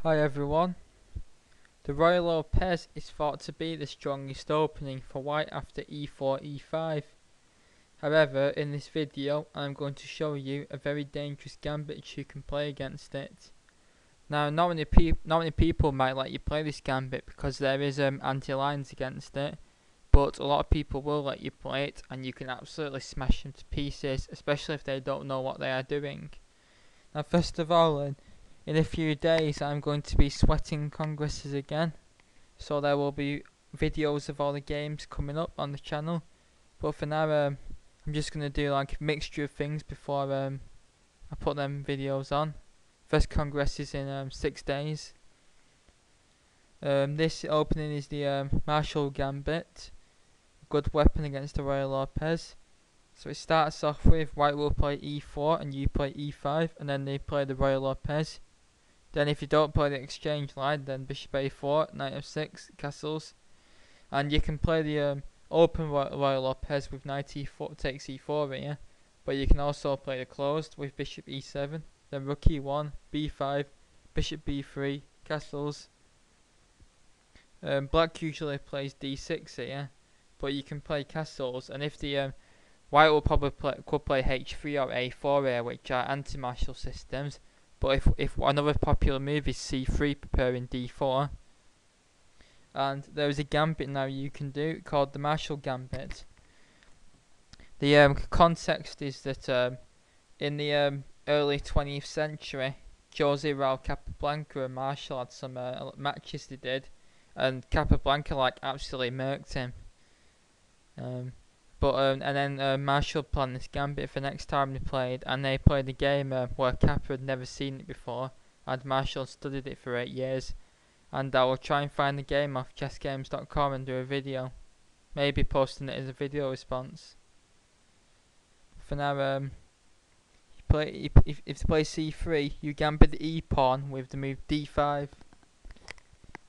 Hi everyone. The Ruy Lopez is thought to be the strongest opening for white after e4, e5. However, in this video I'm going to show you a very dangerous gambit you can play against it. Now not many people might let you play this gambit because there is anti-lines against it, but a lot of people will let you play it and you can absolutely smash them to pieces, especially if they don't know what they are doing. Now first of all, in a few days I'm going to be sweating congresses again, so there will be videos of all the games coming up on the channel, but for now I'm just going to do like a mixture of things before I put them videos on. First congress is in 6 days. This opening is the Marshall Gambit, a good weapon against the Ruy Lopez. So it starts off with white will play e4 and you play e5, and then they play the Ruy Lopez. Then if you don't play the exchange line, then bishop a4, knight f6, castles. And you can play the open Ruy Lopez with knight e4 takes e4 here, but you can also play the closed with bishop e7, then rook e1, b5, bishop b3, castles. Black usually plays d6 here, but you can play castles, and if the white will probably could play h3 or a4 here, which are anti-Marshall systems. But if another popular move is c3, preparing d4. And there is a gambit now you can do called the Marshall Gambit. The context is that in the early 20th century, Jose Raul Capablanca and Marshall had some matches they did, and Capablanca like absolutely murked him. And then Marshall planned this gambit for next time they played, and they played a game where Kappa had never seen it before, and Marshall studied it for 8 years. And I will try and find the game off chessgames.com and do a video, maybe posting it as a video response. For now, if you play c3, you gambit the e pawn with the move d5.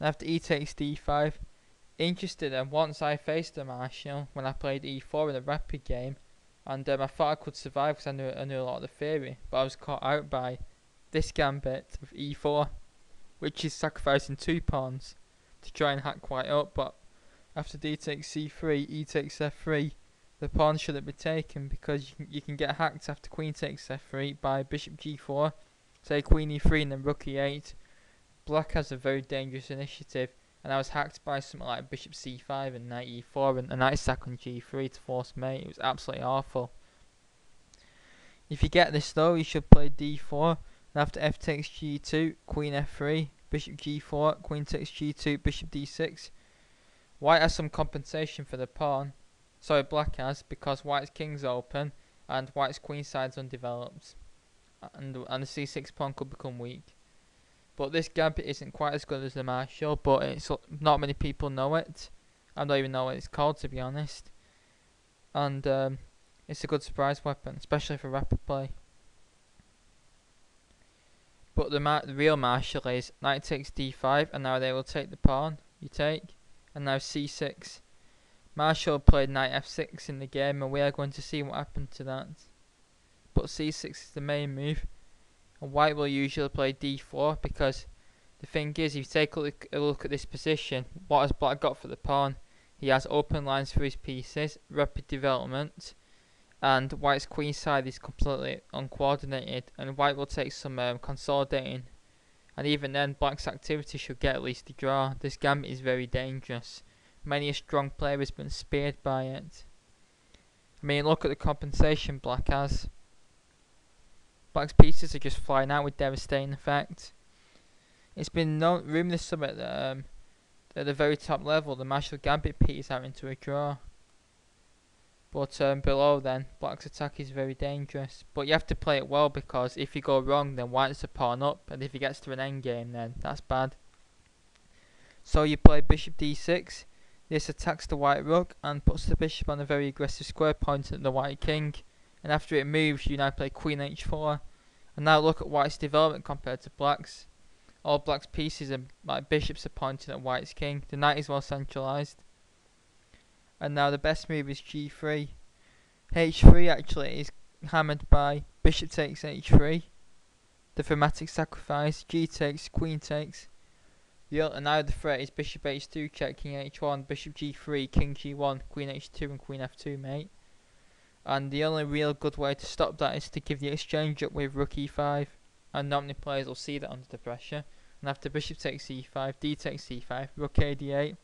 And after e takes d5. Interested, and once I faced the Marshall when I played e4 in a rapid game, and I thought I could survive because I knew a lot of the theory, but I was caught out by this gambit of e4, which is sacrificing 2 pawns to try and hack white up. But after d takes c3, e takes f3, the pawn shouldn't be taken because you can get hacked after queen takes f3 by bishop g4, say queen e3 and then rook e8. Black has a very dangerous initiative, and I was hacked by something like bishop c5 and knight e4 and a knight sack on g3 to force mate. It was absolutely awful. If you get this though, you should play d4, and after f takes g2, queen f3, bishop g4, queen takes g2, bishop d6. White has some compensation for the pawn, sorry black has, because white's king's open and white's queen side's undeveloped, and the c6 pawn could become weak. But this gambit isn't quite as good as the Marshall, but not many people know it. I don't even know what it's called, to be honest. And it's a good surprise weapon, especially for rapid play. But the real Marshall is knight takes d5, and now they will take the pawn. You take, and now c6. Marshall played knight f6 in the game, and we are going to see what happened to that. But c6 is the main move. And white will usually play d4, because the thing is, if you take a look at this position, what has black got for the pawn? He has open lines for his pieces, rapid development, and white's queen side is completely uncoordinated, and white will take some consolidating, and even then black's activity should get at least a draw. This gambit is very dangerous. Many a strong player has been speared by it. I mean, look at the compensation black has. Black's pieces are just flying out with devastating effect. It's been rumoured this summer that at the very top level, the Marshall Gambit piece are into a draw. But below then, black's attack is very dangerous. But you have to play it well, because if you go wrong, then white's a pawn up, and if he gets to an endgame, then that's bad. So you play bishop d6. This attacks the white rook and puts the bishop on a very aggressive square pointing at the white king. And after it moves, you now play queen h4. And now look at white's development compared to black's. All black's pieces and like bishops are pointing at white's king. The knight is well centralised. And now the best move is g3. h3 actually is hammered by bishop takes h3. the thematic sacrifice, g takes, queen takes. And now the threat is bishop h2, check king h1, bishop g3, king g1, queen h2 and queen f2, mate. And the only real good way to stop that is to give the exchange up with rook e5, and not many players will see that under the pressure. And after bishop takes e5, d takes c5, rook a d8.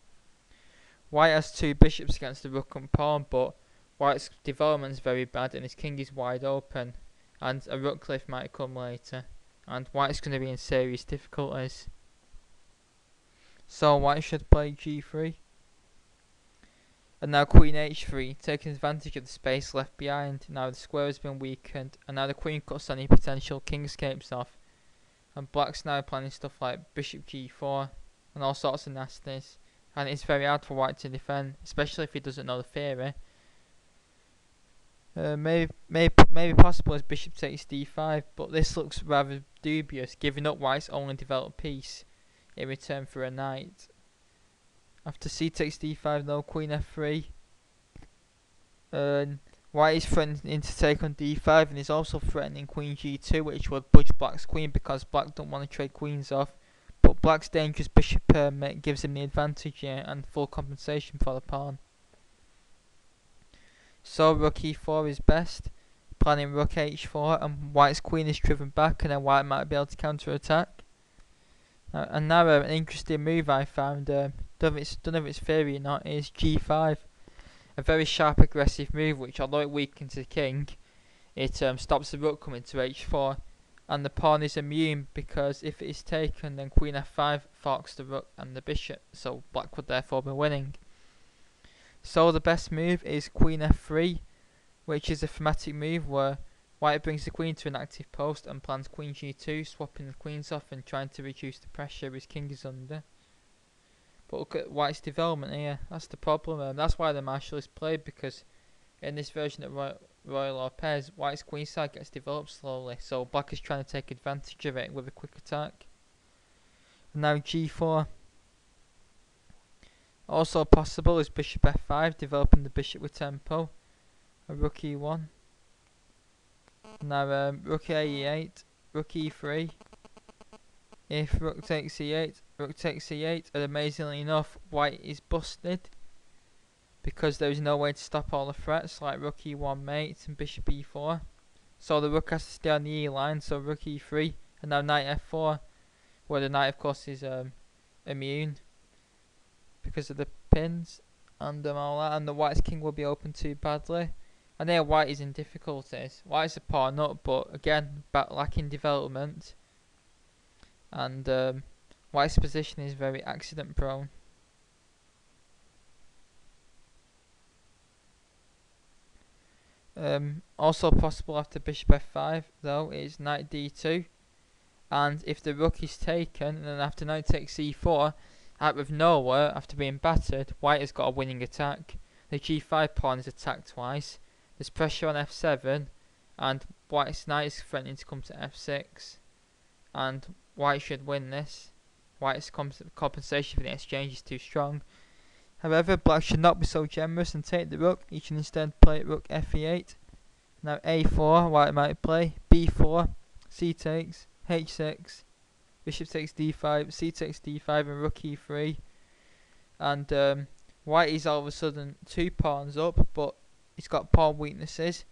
White has two bishops against the rook and pawn, but White's development is very bad and his king is wide open, and a rook cliff might come later, and White's going to be in serious difficulties. So White should play g3. And now queen h3, taking advantage of the space left behind. Now the square has been weakened, and now the queen cuts any potential king escapes off. And Black's now planning stuff like bishop g4 and all sorts of nasties. And it's very hard for White to defend, especially if he doesn't know the theory. Maybe possible as bishop takes d5, but this looks rather dubious, giving up White's only developed piece in return for a knight. After c takes d5, no, queen f3. White is threatening to take on d5 and is also threatening queen g2, which would budge Black's queen because Black don't want to trade queens off. But Black's dangerous bishop pair gives him the advantage here and full compensation for the pawn. So rook e4 is best, planning rook h4, and White's queen is driven back, and then White might be able to counter attack. And now an interesting move I found, don't know if it's theory or not, is g5. A very sharp aggressive move which, although it weakens the king, it stops the rook coming to h4, and the pawn is immune because if it is taken then queen f5 forks the rook and the bishop, so Black would therefore be winning. So the best move is queen f3, which is a thematic move where White brings the queen to an active post and plans queen g2, swapping the queens off and trying to reduce the pressure his king is under. But look at White's development here, that's the problem. That's why the Marshal is played, because in this version of Ruy Lopez, White's queen side gets developed slowly, so Black is trying to take advantage of it with a quick attack. And now g4. Also possible is bishop f5, developing the bishop with tempo. A rook e1. Now rook e8, rook e3. If rook takes e8, rook takes e8, and amazingly enough, White is busted because there is no way to stop all the threats like rook e1 mate and bishop e4. So the rook has to stay on the e line, so rook e3, and now knight f4, where the knight of course is immune because of the pins and all that, and the White's king will be open too badly. And here White is in difficulties. White's a pawn up, but again, lacking development. And White's position is very accident prone. Also possible after bishop f5 though is knight d2, and if the rook is taken and then after knight takes e4, out of nowhere after being battered, White has got a winning attack. The g5 pawn is attacked twice, there's pressure on f7, and White's knight is threatening to come to f6, and White should win this. White's compensation for the exchange is too strong. However, Black should not be so generous and take the rook. He should instead play rook fe8. Now a4, White might play b4, c takes, h6, bishop takes d5, c takes d5, and rook e3. And White is all of a sudden 2 pawns up, but he's got pawn weaknesses.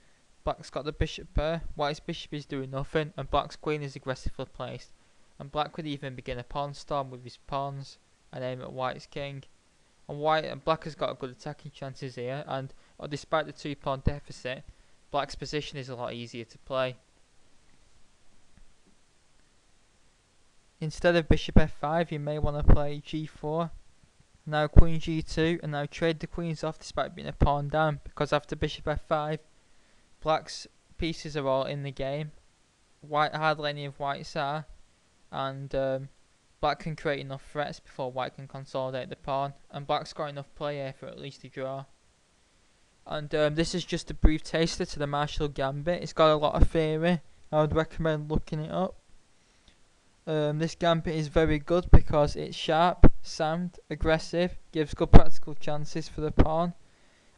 Black's got the bishop pair, White's bishop is doing nothing, and Black's queen is aggressively placed. And Black could even begin a pawn storm with his pawns and aim at White's king. And Black has got good attacking chances here, and despite the 2 pawn deficit, Black's position is a lot easier to play. Instead of bishop f5, you may want to play g4. Now queen g2, and now trade the queens off despite being a pawn down, because after bishop f5, Black's pieces are all in the game. Hardly any of White's are, and Black can create enough threats before White can consolidate the pawn, and Black's got enough play here for at least a draw. And this is just a brief taster to the Marshall Gambit. It's got a lot of theory. I would recommend looking it up. This gambit is very good because it's sharp, sound, aggressive, gives good practical chances for the pawn,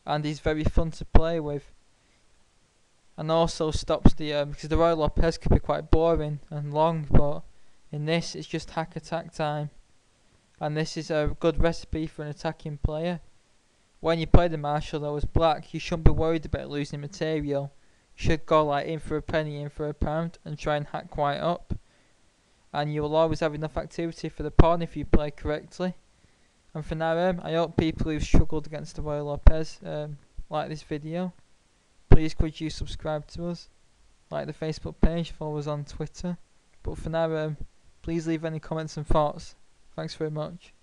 and is very fun to play with. and also stops the because the Ruy Lopez could be quite boring and long, but in this it's just hack attack time, and this is a good recipe for an attacking player. When you play the Marshal though as black, you shouldn't be worried about losing material. You should go like in for a penny, in for a pound, and try and hack quite up, and you will always have enough activity for the pawn if you play correctly. And for now, I hope people who've struggled against the Ruy Lopez like this video. Please could you subscribe to us, like the Facebook page, follow us on Twitter. But for now, please leave any comments and thoughts. Thanks very much.